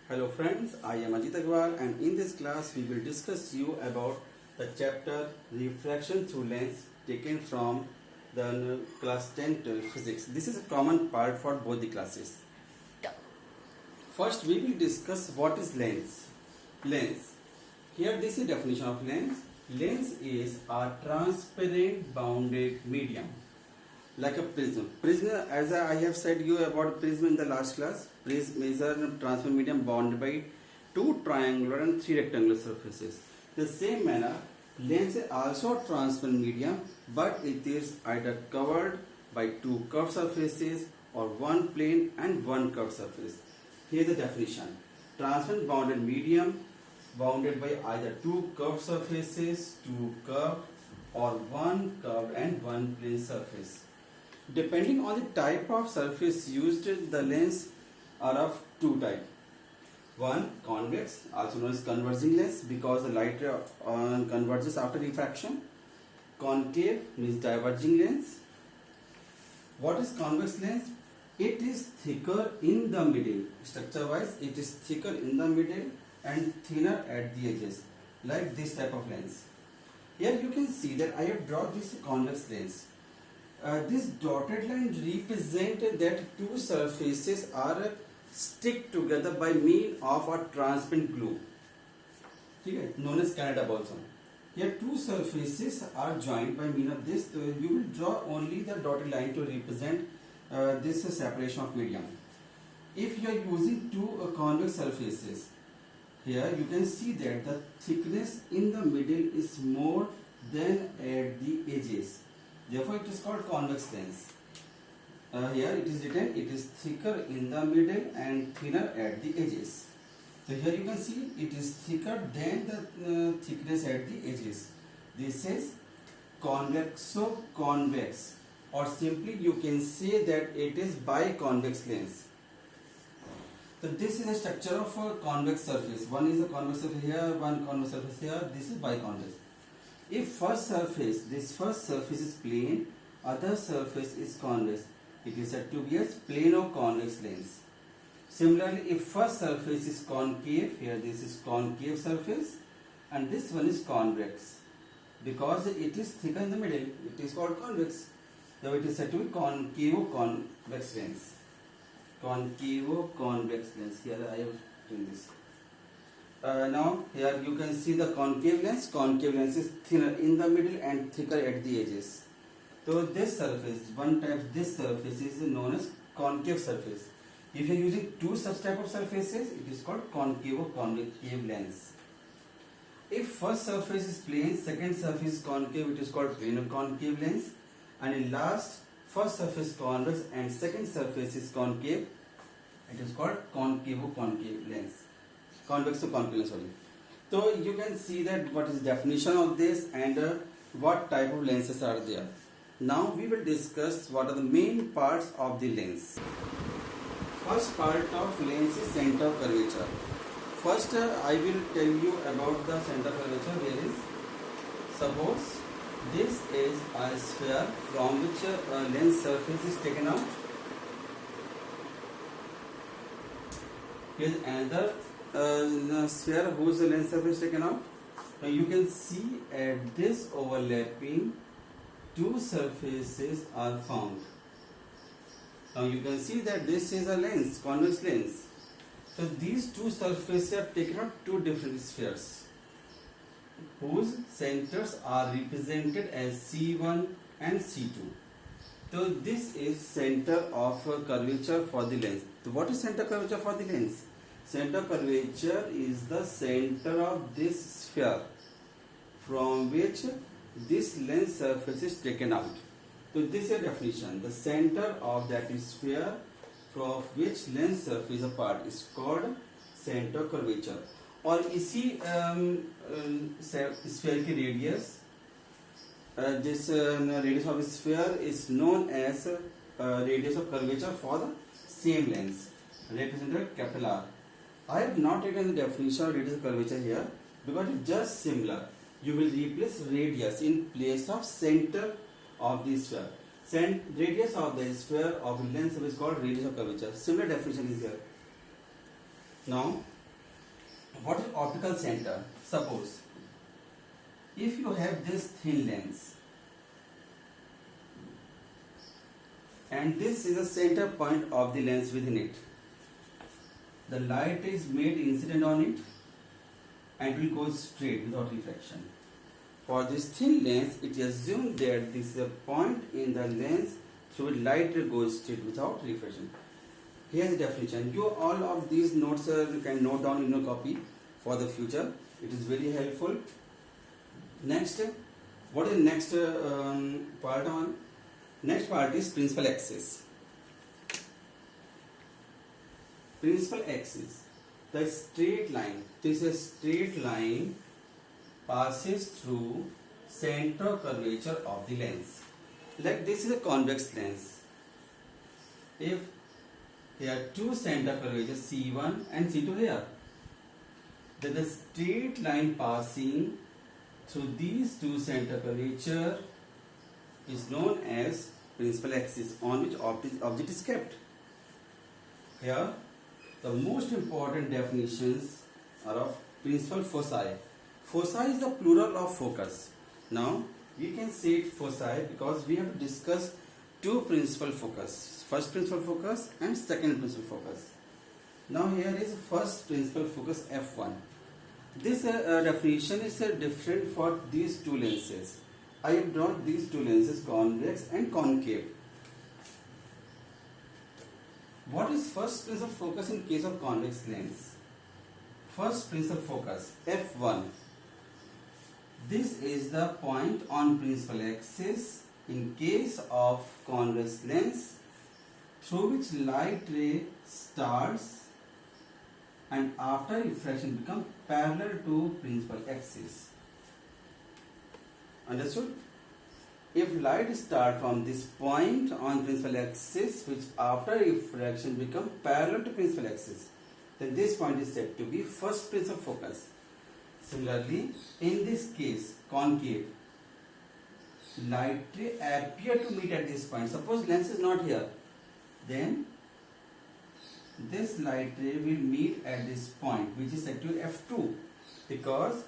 Hello friends, I am Ajit Agrawal and in this class we will discuss you about the chapter Refraction through Lens taken from the class 10-12 physics. This is a common part for both the classes. First we will discuss what is lens. Lens. Here this is definition of lens. Lens is a transparent bounded medium like a prism. Prism, as I have said you about prism in the last class, prism is a transparent medium bounded by two triangular and three rectangular surfaces. The same manner, lens is also a transparent medium, but it is either covered by two curved surfaces or one plane and one curved surface. Here is the definition. Transparent bounded medium bounded by either two curved surfaces, two curved, or one curved and one plane surface. Depending on the type of surface used, the lens are of two types. One, convex, also known as converging lens, because the light converges after refraction. Concave means diverging lens. What is convex lens? It is thicker in the middle. Structure wise, it is thicker in the middle and thinner at the edges, like this type of lens. Here you can see that I have drawn this convex lens. This dotted line represents that two surfaces are stick together by means of a transparent glue, known as Canada balsam. Here two surfaces are joined by means of this. You will draw only the dotted line to represent this separation of medium. If you are using two convex surfaces, here you can see that the thickness in the middle is more than at the edges. Therefore, it is called convex lens. Here it is written, it is thicker in the middle and thinner at the edges. So here you can see it is thicker than the thickness at the edges. This is convexo-convex, or simply you can say that it is biconvex lens. So this is the structure of a convex surface. One is a convex surface here, one convex surface here. This is biconvex. If this first surface is plane, other surface is convex, it is said to be as plano-convex lens. Similarly, if first surface is concave, here this is concave surface, and this one is convex, because it is thicker in the middle, it is called convex. So it is said to be concavo-convex lens. Concavo-convex lens. Here I am doing this. Now here you can see the concave lens. Concave lens is thinner in the middle and thicker at the edges. So this surface, this surface is known as concave surface. If you are using two such type of surfaces, it is called concavo-concave lens. If first surface is plane, second surface is concave, it is called plano-concave lens. And in last, first surface convex and second surface is concave, it is called concavo-concave lens. Convex-to-concave lens, sorry. So you can see that what is definition of this and what type of lenses are there. Now we will discuss what are the main parts of the lens. First part of lens is center of curvature. First I will tell you about the center of curvature. Here is, suppose this is a sphere from which a lens surface is taken out. Here is another sphere whose lens surface is taken out. Now you can see at this overlapping, two surfaces are found. Now you can see that this is a lens, convex lens. So these two surfaces are taken out two different spheres, whose centers are represented as C1 and C2. So this is center of curvature for the lens. So what is center curvature for the lens? Center curvature is the center of this sphere from which this lens surface is taken out. So this is a definition. The center of that sphere from which lens surface is apart is called center curvature. और इसी sphere की radius, this radius of sphere is known as radius of curvature for the same lens, represented capital R. I have not written the definition of radius of curvature here because it's just similar. You will replace radius in place of center of the sphere. Radius of the sphere of the lens is called radius of curvature. Similar definition is here. Now What is optical center? Suppose if you have this thin lens and this is the center point of the lens within it, the light is made incident on it and will go straight without reflection. For this thin lens, it is assumed that this is a point in the lens through which light ray goes straight without reflection. Here is the definition. You all of these notes you can note down in your copy for the future. It is very helpful. Next, what is next part on? Next part is principal axis. Principal axis, the straight line. This is a straight line passes through center curvature of the lens. Like this is a convex lens. If here are two center curvatures C1 and C2 here, then the straight line passing through these two center curvature is known as principal axis on which object is kept. Here the most important definitions are of principal foci. Foci is the plural of focus. Now we can say it foci because we have to discuss two principal focus. First principal focus and second principal focus. Now here is first principal focus f1. This definition is different for these two lenses. I have drawn these two lenses, convex and concave. What is first principal focus in case of convex lens? First principal focus f1. This is the point on principal axis in case of convex lens through which light ray starts and after refraction become parallel to principal axis. Understood? If light start from this point on principal axis which after refraction become parallel to principal axis, then this point is said to be first principal focus. Similarly, in this case, concave, light ray appear to meet at this point. Suppose lens is not here, then this light ray will meet at this point, which is said to be f2, because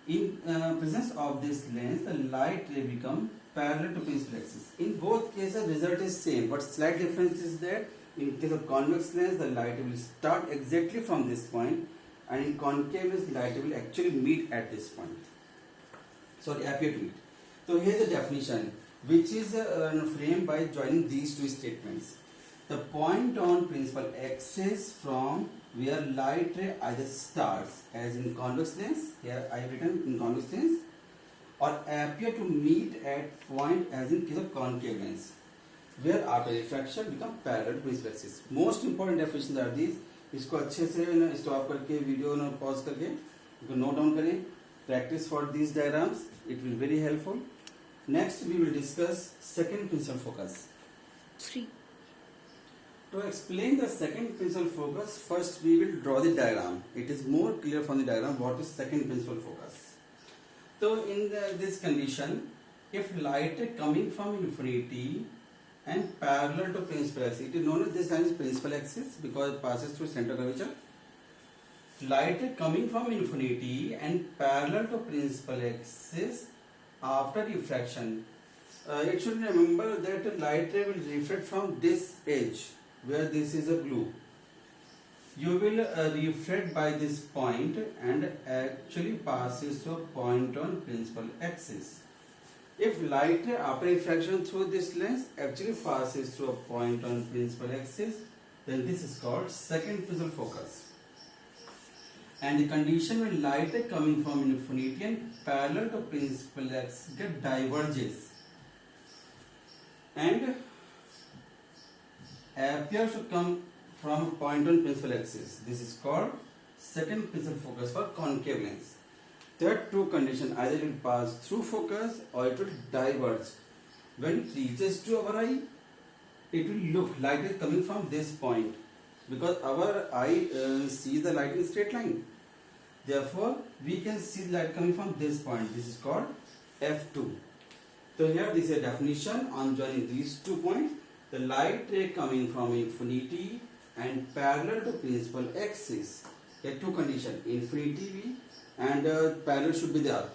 in presence of this lens, the light ray become parallel to principal axis. In both cases, result is same, but slight difference is that in case of convex lens, the light will start exactly from this point, and in concave lens, light will actually meet at this point. Sorry, appear to meet. So here is the definition, which is framed by joining these two statements. The point on principal axis from where light ray either starts, as in convex lens, here I have written in convex lens, or appear to meet at point as in case of concave lens, where after refraction become parallel to principal axis. Most important definitions are these. इसको अच्छे से stop करके video ना pause करके इसको note down करें. Practice for these diagrams. It will be very helpful. Next we will discuss second principal focus. 3. To explain the second principal focus, first we will draw the diagram. It is more clear from the diagram what is second principal focus. So in this condition, if light is coming from infinity and parallel to principal axis, it is known as this line is principal axis because it passes through center curvature. Light is coming from infinity and parallel to principal axis after refraction. It should remember that light ray will reflect from this edge where this is a blue. You will reflect by this point and actually passes to a point on principal axis. If light ray after refraction through this lens actually passes through a point on principal axis, then this is called second principal focus. And the condition when light ray coming from infinity and parallel to principal axis get diverges and appears to come from a point on principal axis. This is called second principal focus for concave lens. There are two conditions, either it will pass through focus or it will diverge. When it reaches to our eye, it will look light is coming from this point because our eye sees the light in straight line. Therefore, we can see the light coming from this point. This is called F2. So here this is a definition on joining these 2 points. The light ray coming from infinity and parallel to principal axis There are two conditions, infinity V and parallel should be there.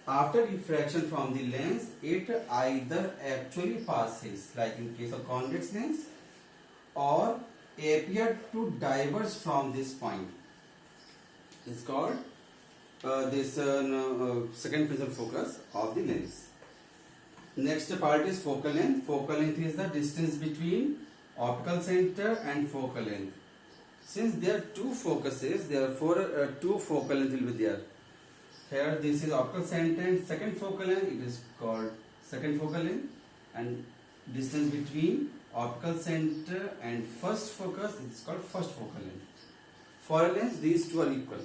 After refraction from the lens, it either actually passes, like in case of convex lens, or appear to diverge from this point. It's called this second principal focus of the lens. Next part is focal length. Focal length is the distance between optical center and focal length. Since there are two focuses, therefore two focal length will be there. Here this is optical center and second focal length, it is called second focal length, and distance between optical center and first focus is called first focal length. For a lens, these two are equal.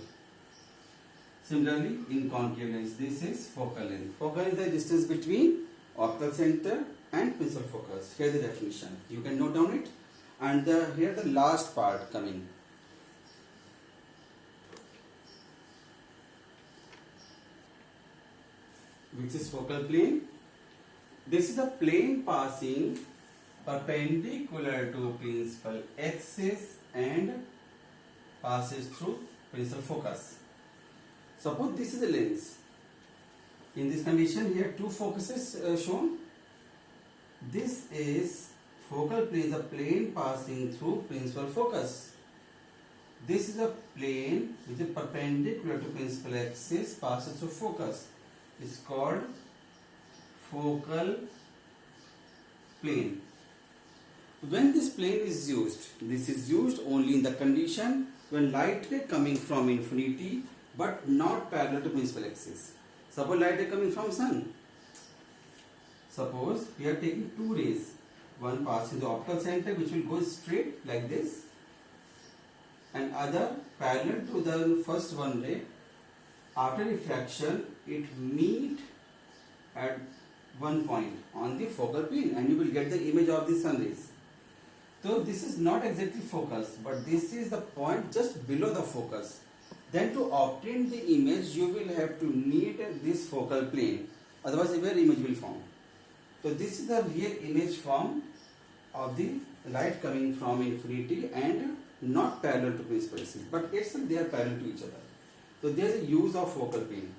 Similarly, in concave lens, this is focal length. Focal length is the distance between optical center and principal focus. Here is the definition. You can note down it. And here the last part coming. Which is focal plane. This is a plane passing perpendicular to principal axis and passes through principal focus. Suppose this is a lens. In this condition, here two focuses shown. This is focal plane, the plane passing through principal focus. This is a plane which is perpendicular to principal axis, passes through focus. It's called focal plane. When this plane is used, this is used only in the condition when light ray coming from infinity but not parallel to principal axis. Suppose light ray coming from sun. Suppose we are taking two rays, one passing the optical center which will go straight like this, and other parallel to the first one ray. After refraction, it meet at one point on the focal plane and you will get the image of the sun rays. So this is not exactly focus, but this is the point just below the focus. Then to obtain the image, you will have to need this focal plane. Otherwise, where image will form. So this is the real image form of the light coming from infinity and not parallel to principal axis, but itself they are parallel to each other. So there is a use of focal plane.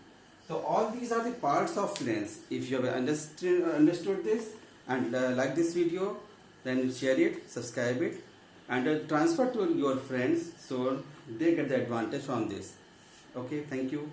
So all these are the parts of lens. If you have understood this and like this video, then share it, subscribe it, and transfer to your friends so they get the advantage from this. Okay, thank you.